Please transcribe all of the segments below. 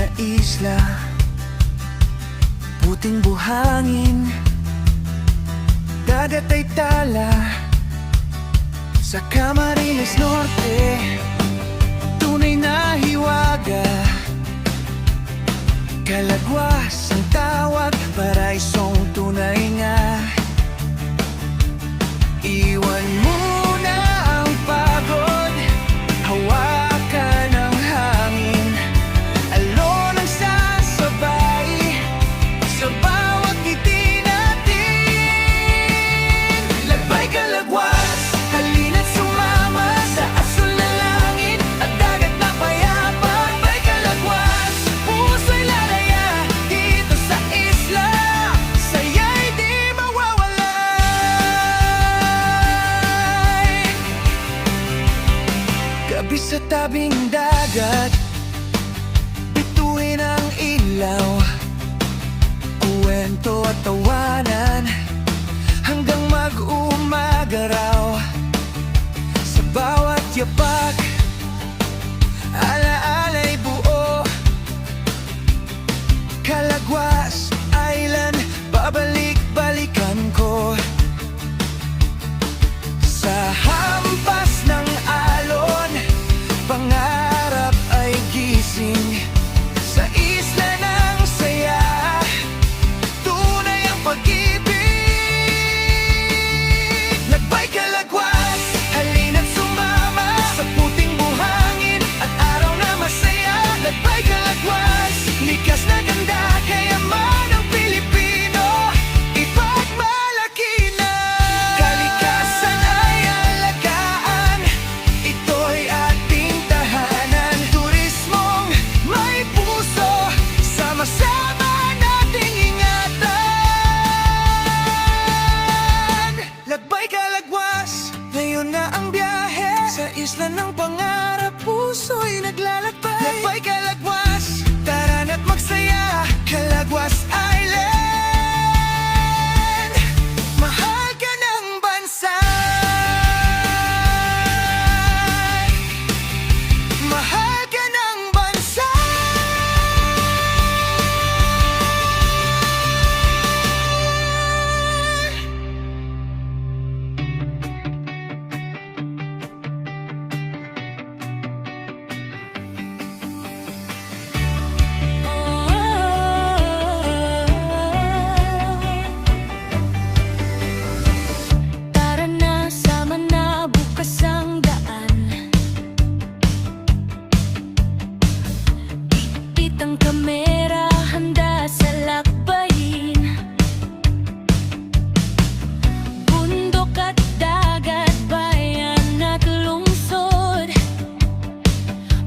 na isla, puting buhangin, dagat ay tala. Sa Camarines Norte, tunay na hiwaga, Calagwas ang tawag, paraisong tunay nga. Iwan muna ang pagod, hawakan ang hangin, alon ang sasabay sa bawat ngiti natin. Lagbay Calagwas, halina't sumama sa asul na langit at dagat na payapa. Lagbay Calagwas, puso'y lalaya dito sa isla, saya'y di mawawalay. Gabi sa tabing dagat, bituin ang ilaw, kwento at tawanan hanggang mag-umaga raw. Sa bawat yapak, alaala'y buo, Calagwas Island, babalik-balikan ko. Sa hampas ng alon, pangarap ay gising, sa isla ng saya, tunay ang pag-ibig. Lagbay Calagwas, halina't sumama sa puting buhangin at araw na masaya. Lagbay Calagwas, likas na ganda, kayaman ng Pilipino, ipagmalaki na. Kalikasan ay alagaan, ito'y ating tahanan. Turismong may puso, sama-sama nating ingatan. Lagbay Calagwas, ngayon na ang biyahe sa isla ng pangarap, puso'y naglalakbay. Lagbay Calagwas, tara na't magsaya, Calagwas Island, mahal ka ng bansa, mahal ka ng bansa. Tara na, sama na, bukas ang daan. Ipit ang kamera, handa sa lakbayin. Bundok at dagat, bayan at lungsod,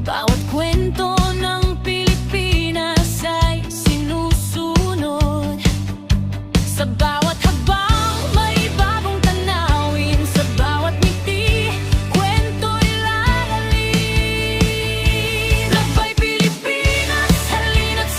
bawat kwento ng Pilipinas ay sinusunod. Sa bawat habang may bagong tanawin, sa bawat ngiti, kwento'y lalali. Lagbay Pilipinas, halina't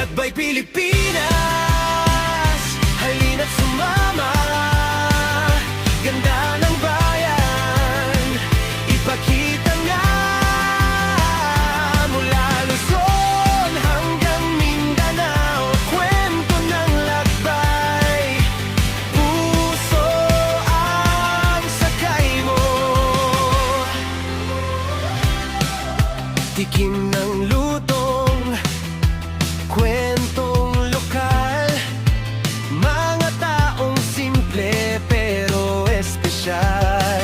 Lakbay Pilipinas, halina't sumama. Ganda ng bayan, ipakita nga. Mula Luzon hanggang Mindanao, kwento ng lakbay. Puso ang sakay mo. Tikim ng lutong, kwentong lokal. Mga taong simple pero espesyal.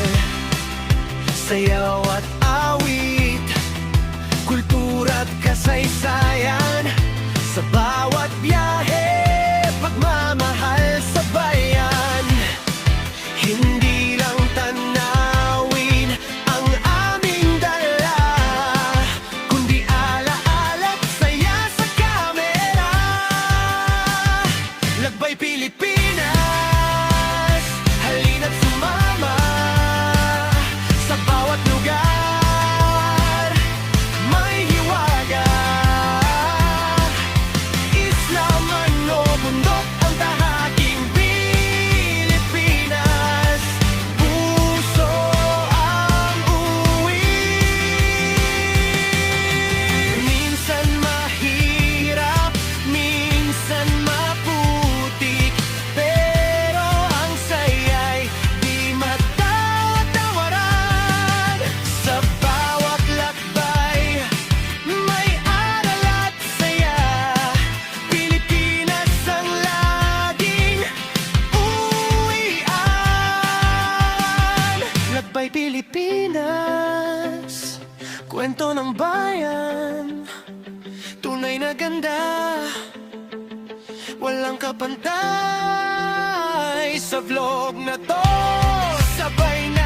Sayaw at awit, kultura at kasaysayan. Sa bawat biyahe, pagmamahal sa bayan. Hindi lang tanawin ang aming dala, kundi alaala at saya sa kamera. Lakbay Pilipinas, halina't sumama. Sa bawat lugar, may hiwaga. Isla man o bundok, ang tahaking Pilipinas. Puso ang uwi. Minsan mahirap, minsan maputik, pero ang saya'y di matatawaran. Sa bawat lakbay, may aral at saya. Pilipinas ang laging uwian. Lakbay Pilipinas, kwento ng bayan. Tunay na ganda, walang kapantay. Sa vlog na to, sabay na